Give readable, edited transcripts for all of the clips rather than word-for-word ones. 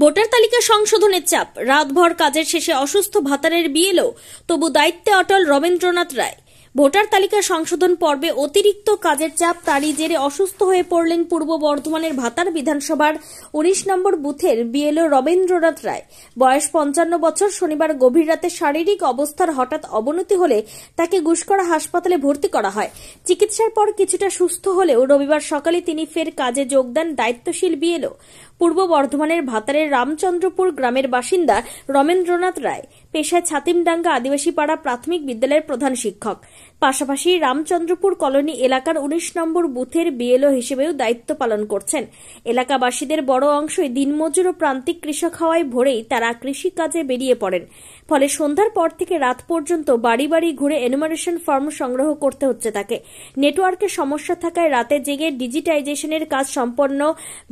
Voter তালিকা সংশোধনের চাপ, রাতভর কাজের শেষে অসুস্থ ভাতারের বিএলও, তবু দায়িত্বে অটল রবীন্দ্রনাথ রায়। ভোটার তালিকা সংশোধন পর্বে অতিরিক্ত কাজের চাপ, তারই জেরে অসুস্থ হয়ে পড়লেন পূর্ব বর্ধমানের ভাতার বিধানসভার 19 নম্বর বুথের বিএলও রবীন্দ্রনাথ রায়। বয়স 55 বছর। শনিবার গভীর রাতে শারীরিক অবস্থার হঠাৎ অবনতি হলে তাকে গুসকরা হাসপাতালে ভর্তি করা হয়। চিকিৎসার পর কিছুটা সুস্থ হলেও রবিবার সকালে তিনি ফের কাজে যোগ দেন দায়িত্বশীল বিএলও। পূর্ব বর্ধমানের ভাতারের রামচন্দ্রপুর গ্রামের বাসিন্দা রবীন্দ্রনাথ রায় পেশায় ছাতিমডাঙ্গা আদিবাসী পাড়া প্রাথমিক বিদ্যালয়ের প্রধান শিক্ষক। পাশাপাশি রামচন্দ্রপুর কলোনি এলাকার 19 নম্বর বুথের বিএলও হিসেবেও দায়িত্ব পালন করছেন। এলাকাবাসীদের বড় অংশই দিনমজুর ও প্রান্তিক কৃষক হওয়ায় ভোরেই তারা কৃষিকাজে বেরিয়ে পড়েন। ফলে সন্ধ্যার পর থেকে রাত পর্যন্ত বাড়ি বাড়ি ঘুরে এনুমারেশন ফর্ম সংগ্রহ করতে হচ্ছে তাকে। নেটওয়ার্কের সমস্যা থাকায় রাতে জেগে ডিজিটাইজেশনের কাজ সম্পন্ন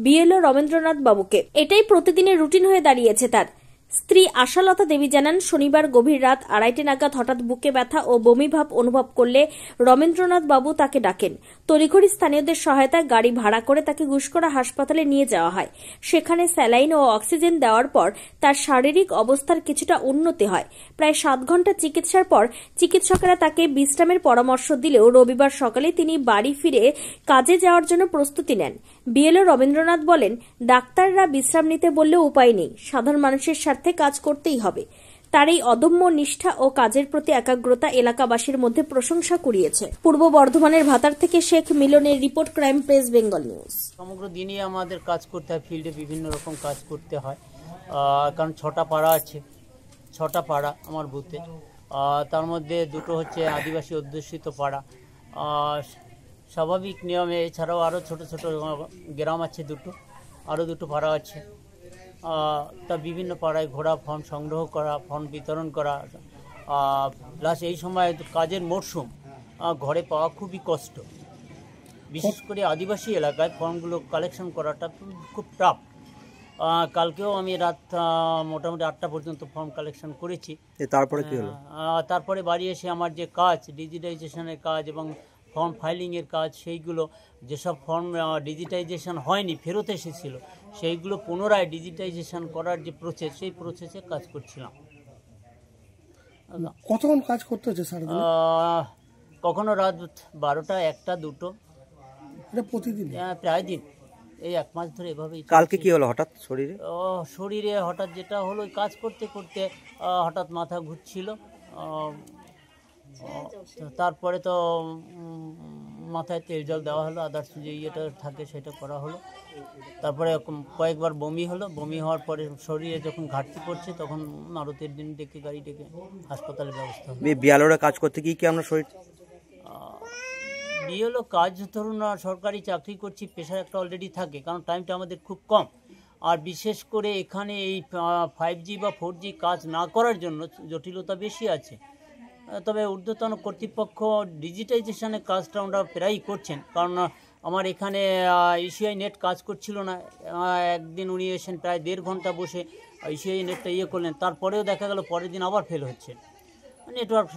বিএলও রবীন্দ্রনাথ বাবুকে। এটাই প্রতিদিনের রুটিন হয়ে দাঁড়িয়েছে তার। স্ত্রী আশালতা দেবী জানান, শনিবার গভীর রাত 2:30 নাগাদ হঠাৎ বুকে ব্যথা ও বমি ভাব অনুভব করলে রবীন্দ্রনাথ বাবু তাকে ডাকেন। তড়িঘড়ি স্থানীয়দের সহায়তায় গাড়ি ভাড়া করে তাকে গুসকরা হাসপাতালে নিয়ে যাওয়া হয়। সেখানে স্যালাইন ও অক্সিজেন দেওয়ার পর তার শারীরিক অবস্থার কিছুটা উন্নতি হয়। প্রায় 7 ঘন্টা চিকিৎসার পর চিকিৎসকেরা তাকে বিশ্রামের পরামর্শ দিলেও রবিবার সকালে তিনি বাড়ি ফিরে কাজে যাওয়ার জন্য প্রস্তুতি নেন। বিএলও রবীন্দ্রনাথ বলেন, ডাক্তাররা বিশ্রাম নিতে বললেও উপায় নেই, সাধারণ মানুষের স্বার্থে কাজ করতেই হবে। তার এই অদম্য নিষ্ঠা ও কাজের প্রতি একাগ্রতা এলাকাবাসীর মধ্যে প্রশংসা কুড়িয়েছে। পূর্ব বর্ধমানের ভাতার থেকে শেখ মিলনের report, crime press Bengal news. সমগ্র দিনই আমাদের কাজ করতে হয়, ফিল্ডে বিভিন্ন রকম কাজ করতে হয়, কারণ 6টা পাড়া আছে, 6টা পাড়া আমার বুথে। তার মধ্যে 2টো হচ্ছে আদিবাসী অধ্যুষিত পাড়া। স্বাভাবিক নিয়মে এছাড়াও আরও ছোট ছোট গ্রাম আছে, আরও 2টো পাড়া আছে। তা বিভিন্ন পাড়ায় ঘোরা, ফর্ম সংগ্রহ করা, ফর্ম বিতরণ করা, প্লাস এই সময় কাজের মরশুম, ঘরে পাওয়া খুবই কষ্ট। বিশেষ করে আদিবাসী এলাকায় ফর্মগুলো কালেকশন করাটা খুব টাফ। কালকেও আমি রাত মোটামুটি 8টা পর্যন্ত ফর্ম কালেকশন করেছি। তারপরে কি হলো? তারপরে বাড়ি এসে আমার যে কাজ, ডিজিটাইজেশনের কাজ এবং ফর্ম ফাইলিংয়ের কাজ, সেইগুলো যেসব ফর্ম ডিজিটাইজেশন হয়নি, ফেরত এসেছিল, সেইগুলো পুনরায় ডিজিটাইজেশন করার যে প্রসেস, সেই প্রসেসে কাজ করছিলাম। কতক্ষণ কাজ করতে হচ্ছে স্যার? কখনো রাত 12টা, 1টা, 2টো, এটা প্রতিদিন? প্রায় দিন, এই 1 মাস ধরে এভাবেই। কালকে কি হলো হঠাৎ শরীরে হঠাৎ যেটা হলো, কাজ করতে করতে হঠাৎ মাথা ঘুরছিল। তারপরে তো মাথায় তেল জল দেওয়া হলো, আদার্স যে ইয়েটা থাকে সেটা করা হলো। তারপরে কয়েকবার বমি হলো। বমি হওয়ার পরে শরীরে যখন ঘাটতি পড়ছে, তখন আরও 3 দিন ডেকে গাড়ি ডেকে হাসপাতালে ব্যবস্থা হলো। বিয়ালোরা কাজ করতে কি আমরা শরীর বিএলও কাজ, ধরুন সরকারি চাকরি করছি, পেশার একটা অলরেডি থাকে, কারণ টাইমটা আমাদের খুব কম। আর বিশেষ করে এখানে এই 5G বা 4G কাজ না করার জন্য জটিলতা বেশি আছে। তবে ঊর্ধ্বতন কর্তৃপক্ষ ডিজিটাইজেশনের কাজটা ওরা প্রায়ই করছেন, কারণ আমার এখানে ইসিআই নেট কাজ করছিল না। একদিন উনি এসেন, প্রায় 1.5 ঘন্টা বসে ইসিআই নেটটা করলেন। তারপরেও দেখা গেল পরের দিন আবার ফেল হচ্ছে, নেটওয়ার্ক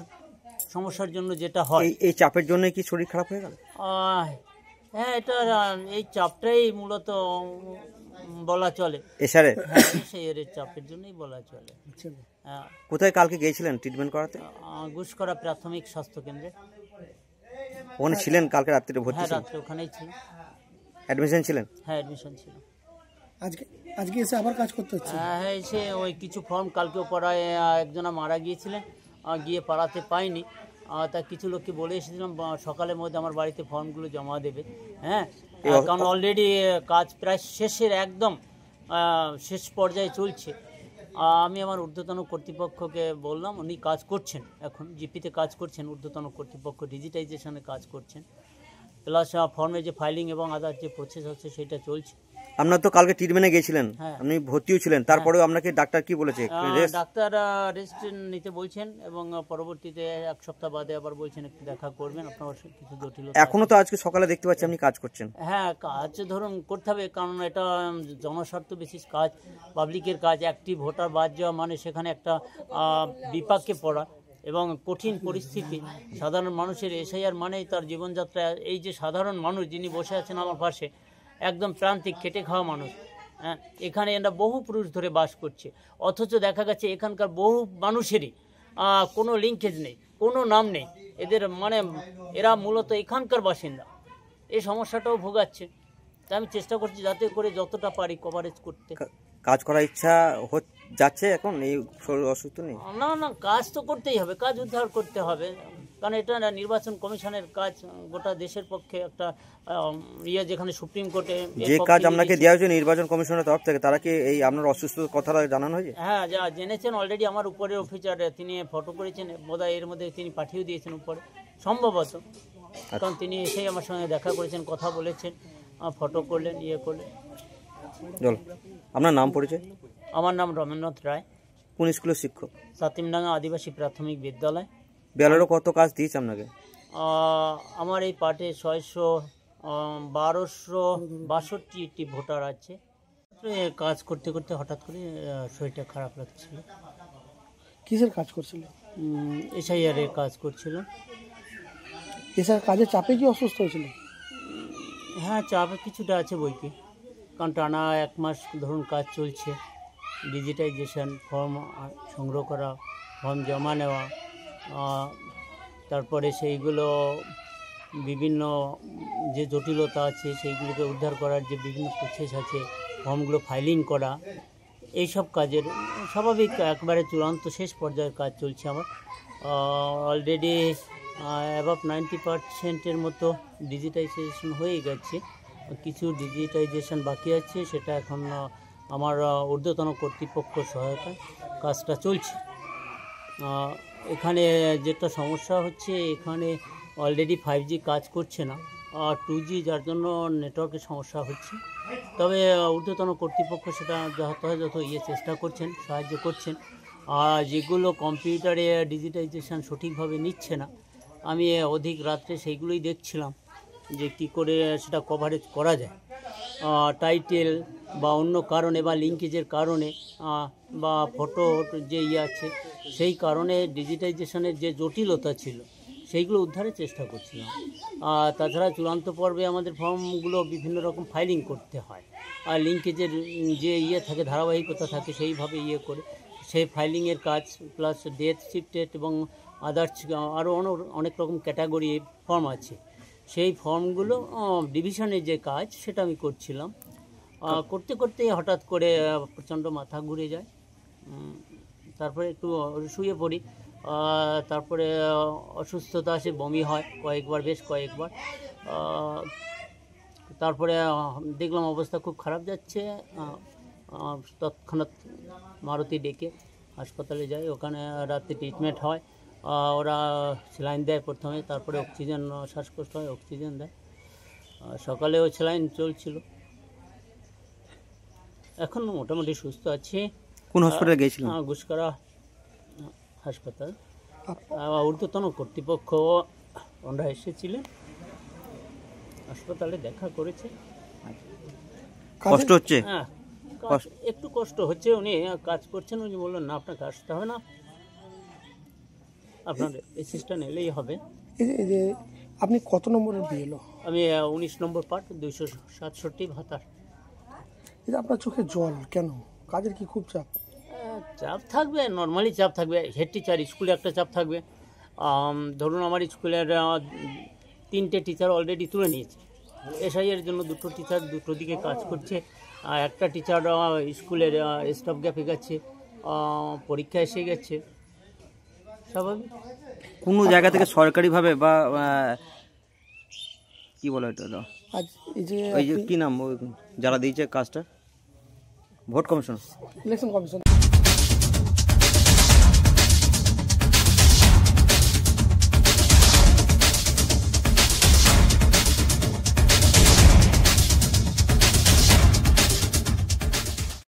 সমস্যার জন্য যেটা হয়। এই চাপের জন্য কি শরীর খারাপ হয়ে গেল? হ্যাঁ, এটা এই চাপটাই মূলত বলা চলে, এর চাপের জন্যই বলা চলে। কোথায় কালকে গিয়েছিলেন ট্রিটমেন্ট করাতে? গুসকরা প্রাথমিক স্বাস্থ্য কেন্দ্রে। ওখানে ছিলেন কালকে রাত্রিতে? ভর্তি? হ্যাঁ, রাত্রে ওখানেই ছিলেন। অ্যাডমিশন ছিলেন? হ্যাঁ, অ্যাডমিশন ছিল। আজকে এসে আবার কাজ করতে হচ্ছে? হ্যাঁ, এসে ওই কিছু ফর্ম, কালকেও পাড়ায় একজনা মারা গিয়েছিলেন, গিয়ে পাড়াতে পাইনি। তা কিছু লোককে বলে এসেছিলাম সকালের মধ্যে আমার বাড়িতে ফর্মগুলো জমা দেবে। হ্যাঁ, কারণ অলরেডি কাজ প্রায় শেষের একদম শেষ পর্যায়ে চলছে। আমি আমার ঊর্ধ্বতন কর্তৃপক্ষকে বললাম, উনি কাজ করছেন, এখন জিপিতে কাজ করছেন, ঊর্ধ্বতন কর্তৃপক্ষ ডিজিটাইজেশনে কাজ করছেন, প্লাস ফর্মে যে ফাইলিং এবং আদার যে প্রসেস হচ্ছে সেটা চলছে। আপনার তো কালকে ট্রিটমেন্টে গিয়েছিলেন, আপনি ভর্তিও ছিলেন, তারপরেও আপনাকে ডাক্তার কি বলেছে? ডাক্তার রেস্ট নিতে বলছেন এবং পরবর্তীতে 1 সপ্তাহ বাদে আবার বলছেন একটু দেখা করবেন, আপনার কিছু জটিলতা। এখনো তো আজকে সকালে দেখতে পাচ্ছি আপনি কাজ করছেন। হ্যাঁ, কাজ ধরুন করতে হবে, কারণ এটা জনস্বার্থ বিশেষ কাজ, পাবলিকের কাজ। একটি ভোটার বাদ যাওয়া মানে সেখানে একটা বিপাকে পড়া এবং কঠিন পরিস্থিতি। সাধারণ মানুষের এসআইআর মানেই তার জীবনযাত্রা। এই যে সাধারণ মানুষ যিনি বসে আছেন আমার পাশে, একদম প্রান্তিক খেটে খাওয়া মানুষ, হ্যাঁ, এখানে এরা বহু পুরুষ ধরে বাস করছে, অথচ দেখা গেছে এখানকার বহু মানুষেরই কোনো লিঙ্কেজ নেই, কোনো নাম নেই এদের, মানে এরা মূলত এখানকার বাসিন্দা। এই সমস্যাটাও ভোগাচ্ছে। তাই আমি চেষ্টা করছি যাতে করে যতটা পারি কভারেজ করতে। কাজ করার ইচ্ছা যাচ্ছে এখন এই শরীর অসুস্থ নেই? না, কাজ তো করতেই হবে, কাজ উদ্ধার করতে হবে, কারণ এটা নির্বাচন কমিশনের কাজ, গোটা দেশের পক্ষে একটা যেখানে সুপ্রিম কোর্টে যে কাজ আপনাকে দেওয়া হয়েছে নির্বাচন কমিশনের তরফ থেকে, তারা কি এই আপনার অসুস্থতার কথাটা জানানো হয়েছে? হ্যাঁ, যা জেনেছেন অলরেডি। আমার উপরের অফিসার তিনি ফটো করেছেন, বোধহয় এর মধ্যে তিনি পাঠিয়ে দিয়েছেন উপরে সম্ভবত, কারণ তিনি এসেই আমার সঙ্গে দেখা করেছেন, কথা বলেছেন, ফটো করলেন, করলেন। আপনার নাম পরিচয়? আমার নাম রমেন্দ্রনাথ রায়। কোন স্কুলের শিক্ষক? সাতিমডাঙ্গা আদিবাসী প্রাথমিক বিদ্যালয়। বিয়ালেরও কত কাজ দিয়েছে আপনাকে? আমার এই পার্টে 1262টি ভোটার আছে। কাজ করতে করতে হঠাৎ করে শরীরটা খারাপ লাগছিল। কিসের কাজ করছিল? এসআইআর এর কাজ করছিল। এসআইআর কাজের চাপে কি অসুস্থ হয়েছিল? হ্যাঁ, চাপে কিছুটা আছে বইকি, কারণ টানা 1 মাস ধরুন কাজ চলছে। ডিজিটাইজেশন, ফর্ম সংগ্রহ করা, ফর্ম জমা নেওয়া, তারপরে সেইগুলো বিভিন্ন যে জটিলতা আছে সেইগুলোকে উদ্ধার করার যে বিভিন্ন প্রসেস আছে, ফর্মগুলো ফাইলিং করা, এইসব কাজের স্বাভাবিক একবারে চূড়ান্ত শেষ পর্যায়ের কাজ চলছে আমার। অলরেডি অ্যাবাভ 90% মতো ডিজিটাইজেশন হয়ে গেছে, কিছু ডিজিটাইজেশন বাকি আছে, সেটা এখন আমার ঊর্ধ্বতন কর্তৃপক্ষ সহায়তায় কাজটা চলছে। এখানে যেটা সমস্যা হচ্ছে, এখানে অলরেডি 5G কাজ করছে না, 2G, যার জন্য নেটওয়ার্কের সমস্যা হচ্ছে। তবে ঊর্ধ্বতন কর্তৃপক্ষ সেটা যথাযথ চেষ্টা করছেন, সাহায্য করছেন। আর যেগুলো কম্পিউটারে ডিজিটাইজেশন সঠিকভাবে নিচ্ছে না, আমি অধিক রাত্রে সেইগুলোই দেখছিলাম যে কী করে সেটা কভারেজ করা যায়। টাইটেল বা অন্য কারণে বা লিঙ্কেজের কারণে বা ফটো যে আছে সেই কারণে ডিজিটাইজেশনের যে জটিলতা ছিল সেইগুলো উদ্ধারের চেষ্টা করছিলাম। তাছাড়া চূড়ান্ত পর্বে আমাদের ফর্মগুলো বিভিন্ন রকম ফাইলিং করতে হয়, আর লিঙ্কেজের যে থাকে, ধারাবাহিকতা থাকে, সেইভাবে করে সেই ফাইলিংয়ের কাজ, প্লাস ডেথ, শিফটেড এবং আদার্স আরও অনেক রকম ক্যাটাগরি ফর্ম আছে, সেই ফর্মগুলো ডিভিশনের যে কাজ সেটা আমি করছিলাম। করতে করতে হঠাৎ করে প্রচণ্ড মাথা ঘুরে যায়, তারপরে একটু শুয়ে পড়ি, তারপরে অসুস্থতা আসে, বমি হয় বেশ কয়েকবার। তারপরে দেখলাম অবস্থা খুব খারাপ যাচ্ছে, তৎক্ষণাৎ মারুতি ডেকে হাসপাতালে যাই, ওখানে রাতে ট্রিটমেন্ট হয়। ওরা স্যালাইন দেয় প্রথমে, তারপরে অক্সিজেন, শ্বাসকষ্ট হয়, অক্সিজেন দেয়। সকালেও স্যালাইন চলছিল, এখন মোটামুটি সুস্থ আছি। কোন হসপিটালে গিয়েছিলেন? গুসকরা হাসপাতাল। ঊর্ধ্বতন কর্তৃপক্ষ ওনারা এসেছিলেন, হাসপাতালে দেখা করেছে। কষ্ট হচ্ছে? হ্যাঁ, একটু কষ্ট হচ্ছে। উনি কাজ করছেন, উনি বললেন না আপনাকে আসতে হবে না, আপনার অ্যাসিস্ট্যান্ট এলেই হবে। এই যে আপনি কত নম্বরের বিএলও? আমি 19 নম্বর পার্ট, 267 ভাতার। এই যে আপনার চোখে জল কেন? কাজের কি খুব চাপ? চাপ থাকবে, নর্মালি চাপ থাকবে। হেড টিচার, স্কুলে একটা চাপ থাকবে। ধরুন আমার স্কুলের 3টে টিচার অলরেডি তুলে নিয়েছে, এসআইয়ের জন্য 2টো টিচার 2টো দিকে কাজ করছে। একটা টিচার স্কুলের স্টাফ গ্যাপে গেছে, পরীক্ষা এসে গেছে, স্বাভাবিক। কোনো জায়গা থেকে সরকারিভাবে বা কি বলে এটা, আজ এই যে কি নাম যারা দিয়েছে কাজটা? Vote commission, election commission.